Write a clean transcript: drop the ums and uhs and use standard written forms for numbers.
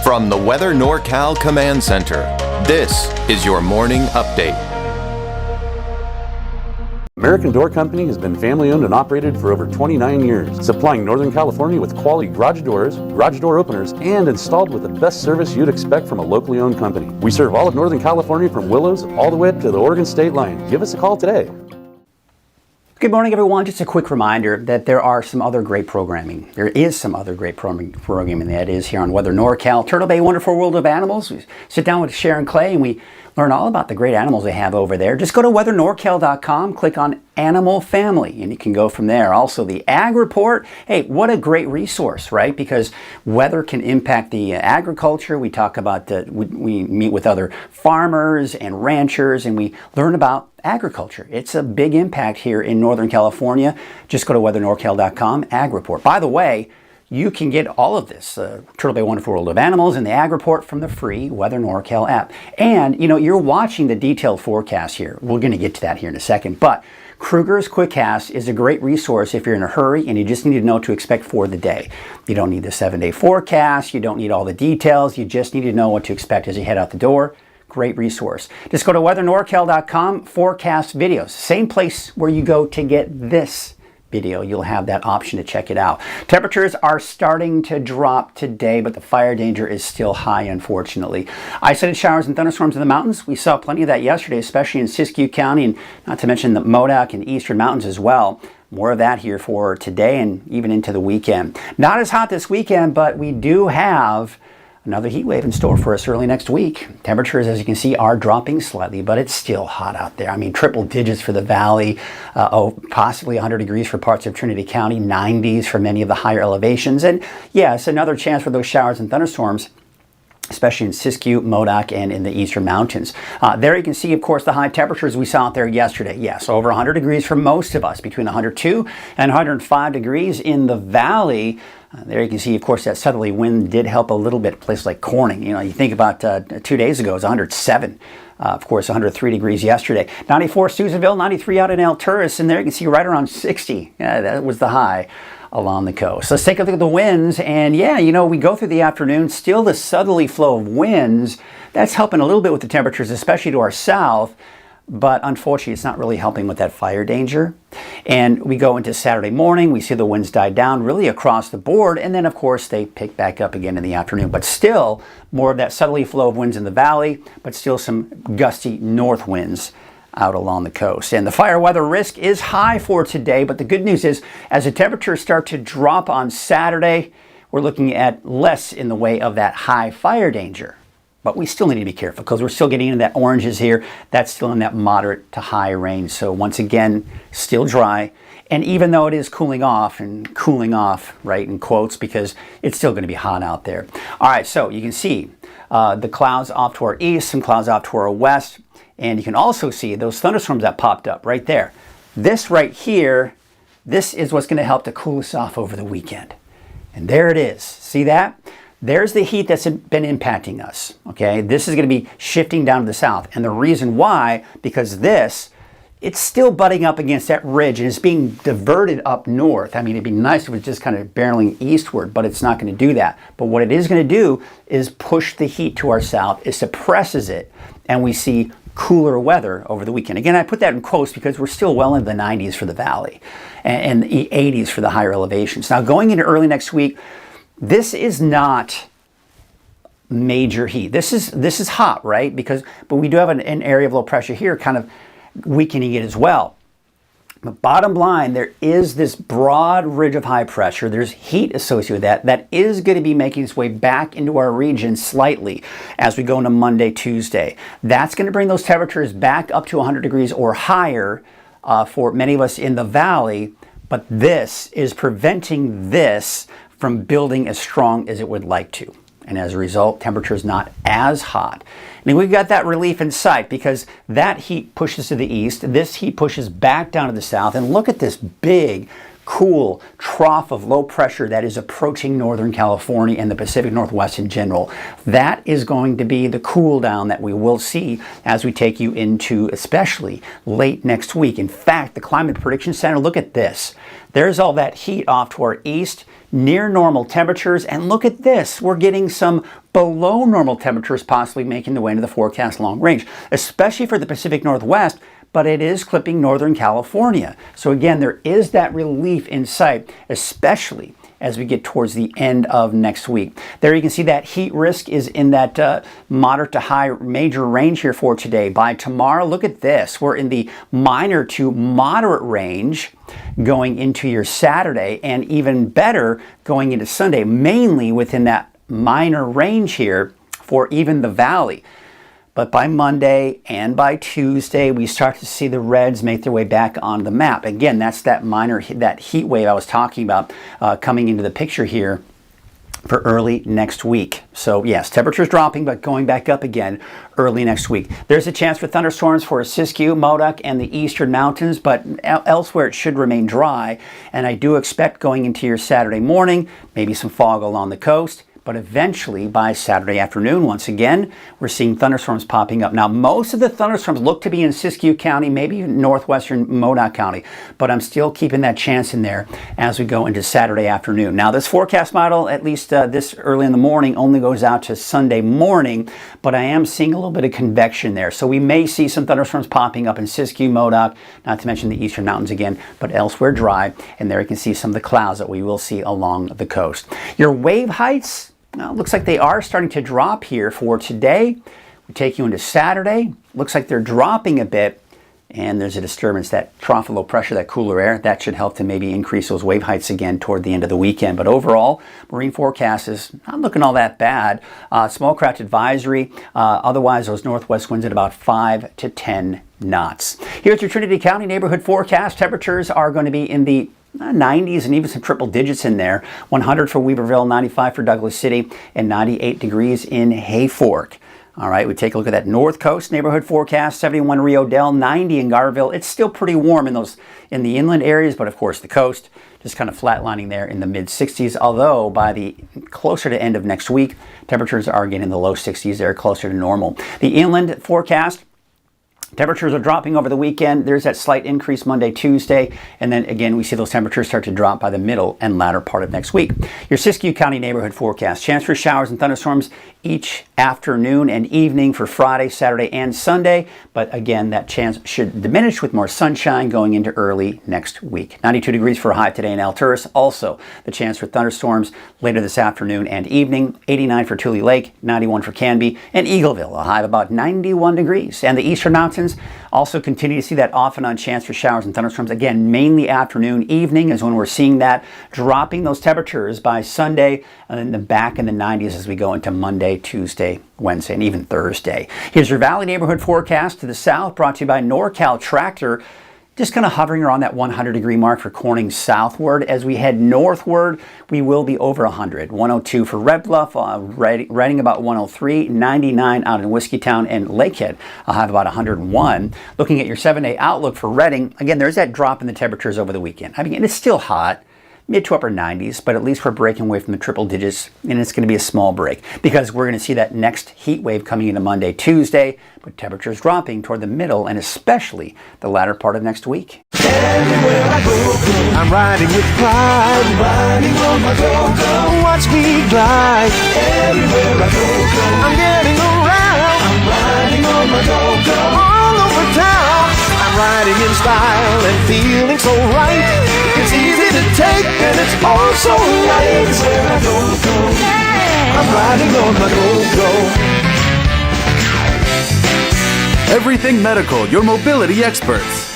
From the Weather NorCal Command Center, this is your morning update. American Door Company has been family-owned and operated for over 29 years, supplying Northern California with quality garage doors, garage door openers, and installed with the best service you'd expect from a locally owned company. We serve all of Northern California from Willows all the way up to the Oregon state line. Give us a call today. Good morning, everyone. Just a quick reminder that there are some other great programming. There is some other great programming that is here on Weather NorCal. Turtle Bay Wonderful World of Animals. We sit down with Sharon Clay and we learn all about the great animals they have over there. Just go to weathernorcal.com, click on Animal Family, and you can go from there. Also, the Ag Report. Hey, what a great resource, right? Because weather can impact the agriculture. We talk about, we meet with other farmers and ranchers, and we learn about agriculture. It's a big impact here in Northern California. Just go to weathernorcal.com, Ag Report. By the way, you can get all of this, Turtle Bay Wonderful World of Animals and the Ag Report from the free Weather NorCal app. And, you know, you're watching the detailed forecast here. We're going to get to that here in a second. But Kruger's Quickcast is a great resource if you're in a hurry and you just need to know what to expect for the day. You don't need the 7-day forecast. You don't need all the details. You just need to know what to expect as you head out the door. Great resource. Just go to weathernorcal.com, forecast videos. Same place where you go to get this video. You'll have that option to check it out. Temperatures are starting to drop today, but the fire danger is still high, unfortunately. Isolated showers and thunderstorms in the mountains. We saw plenty of that yesterday, especially in Siskiyou County, and not to mention the Modoc and Eastern Mountains as well. More of that here for today and even into the weekend. Not as hot this weekend, but we do have another heat wave in store for us early next week. Temperatures, as you can see, are dropping slightly, but it's still hot out there. I mean, triple digits for the valley, possibly 100 degrees for parts of Trinity County, 90s for many of the higher elevations. And yes, another chance for those showers and thunderstorms, especially in Siskiyou, Modoc, and in the Eastern Mountains. There you can see, of course, the high temperatures we saw out there yesterday. Yes, over 100 degrees for most of us, between 102 and 105 degrees in the valley. There you can see, of course, that southerly wind did help a little bit. Places like Corning, you know, you think about 2 days ago, it was 107. Of course, 103 degrees yesterday. 94 Susanville, 93 out in Alturas, and there you can see right around 60. Yeah, that was the high along the coast. Let's take a look at the winds, and yeah, you know, we go through the afternoon, still the southerly flow of winds. That's helping a little bit with the temperatures, especially to our south, but unfortunately, it's not really helping with that fire danger. And we go into Saturday morning, we see the winds die down really across the board, and then of course they pick back up again in the afternoon. But still, more of that southerly flow of winds in the valley, but still some gusty north winds out along the coast. And the fire weather risk is high for today, but the good news is as the temperatures start to drop on Saturday, we're looking at less in the way of that high fire danger. But we still need to be careful because we're still getting into that oranges here. That's still in that moderate to high range. So once again, still dry. And even though it is cooling off, right, in quotes, because it's still going to be hot out there. All right, so you can see the clouds off to our east, some clouds off to our west. And you can also see those thunderstorms that popped up right there. This right here, this is what's going to help to cool us off over the weekend. And there it is. See that? There's the heat that's been impacting us, okay? This is going to be shifting down to the south. And the reason why, because it's still butting up against that ridge and it's being diverted up north. I mean, it'd be nice if it was just kind of barreling eastward, but it's not going to do that. But what it is going to do is push the heat to our south. It suppresses it, and we see cooler weather over the weekend. Again, I put that in quotes because we're still well into the 90s for the valley and the 80s for the higher elevations. Now, going into early next week, this is not major heat. This is hot, right? But we do have an area of low pressure here kind of weakening it as well. But bottom line, there is this broad ridge of high pressure. There's heat associated with that is going to be making its way back into our region slightly as we go into Monday, Tuesday. That's going to bring those temperatures back up to 100 degrees or higher for many of us in the valley. But this is preventing this from building as strong as it would like to. And as a result, temperature is not as hot. And we've got that relief in sight because that heat pushes to the east. This heat pushes back down to the south. And look at this big cool trough of low pressure that is approaching Northern California and the Pacific Northwest in general. That is going to be the cool down that we will see as we take you into especially late next week. In fact, the Climate Prediction Center, look at this. There's all that heat off to our east, near normal temperatures, and look at this. We're getting some below normal temperatures possibly making their way into the forecast long range, especially for the Pacific Northwest, but it is clipping Northern California. So again, there is that relief in sight, especially as we get towards the end of next week. There you can see that heat risk is in that moderate to high major range here for today. By tomorrow, look at this. We're in the minor to moderate range going into your Saturday, and even better going into Sunday, mainly within that minor range here for even the valley. But by Monday and by Tuesday, we start to see the reds make their way back on the map. Again, that's that that heat wave I was talking about coming into the picture here for early next week. So yes, temperatures dropping, but going back up again early next week. There's a chance for thunderstorms for Siskiyou, Modoc, and the eastern mountains, but elsewhere it should remain dry. And I do expect going into your Saturday morning, maybe some fog along the coast. But eventually, by Saturday afternoon, once again, we're seeing thunderstorms popping up. Now, most of the thunderstorms look to be in Siskiyou County, maybe northwestern Modoc County, but I'm still keeping that chance in there as we go into Saturday afternoon. Now, this forecast model, at least this early in the morning, only goes out to Sunday morning, but I am seeing a little bit of convection there. So we may see some thunderstorms popping up in Siskiyou, Modoc, not to mention the eastern mountains again, but elsewhere dry, and there you can see some of the clouds that we will see along the coast. Your wave heights, looks like they are starting to drop here for today. We take you into Saturday. Looks like they're dropping a bit, and there's a disturbance, that trough of low pressure, that cooler air. That should help to maybe increase those wave heights again toward the end of the weekend. But overall, marine forecast is not looking all that bad. Small craft advisory. Otherwise, those northwest winds at about 5 to 10 knots. Here at your Trinity County neighborhood forecast, temperatures are going to be in the 90s and even some triple digits in there. 100 for Weaverville, 95 for Douglas City, and 98 degrees in Hayfork. All right, we take a look at that North Coast neighborhood forecast. 71 Rio Dell, 90 in Garville. It's still pretty warm in the inland areas, but of course the coast just kind of flatlining there in the mid 60s. Although by the closer to end of next week, temperatures are getting in the low 60s. They're closer to normal. The inland forecast, temperatures are dropping over the weekend. There's that slight increase Monday, Tuesday, and then again we see those temperatures start to drop by the middle and latter part of next week. Your Siskiyou County neighborhood forecast. Chance for showers and thunderstorms each afternoon and evening for Friday, Saturday, and Sunday. But again, that chance should diminish with more sunshine going into early next week. 92 degrees for a high today in Alturas. Also, the chance for thunderstorms later this afternoon and evening. 89 for Tule Lake, 91 for Canby, and Eagleville, a high of about 91 degrees. And the eastern mountains also continue to see that off and on chance for showers and thunderstorms. Again, mainly afternoon, evening is when we're seeing that, dropping those temperatures by Sunday and then back in the 90s as we go into Monday, Tuesday, Wednesday, and even Thursday. Here's your Valley neighborhood forecast to the south, brought to you by NorCal Tractor. Just kind of hovering around that 100 degree mark for Corning southward. As we head northward, we will be over 100. 102 for Red Bluff, Redding about 103, 99 out in Whiskeytown, and Lakehead I'll have about 101. Looking at your 7-day outlook for Redding, again, there's that drop in the temperatures over the weekend. I mean, it's still hot, mid to upper 90s, but at least we're breaking away from the triple digits, and it's going to be a small break because we're going to see that next heat wave coming into Monday, Tuesday, but temperatures dropping toward the middle and especially the latter part of next week. Everywhere I go, I'm riding with pride. I'm riding on my go-go. Watch me glide. Everywhere I go, I'm getting around. I'm riding on my go-go. All over town, I'm riding in style and feeling so right. It's easy to take and it's all so light. Everywhere I go, I'm riding on my go-go. Everything Medical, your mobility experts.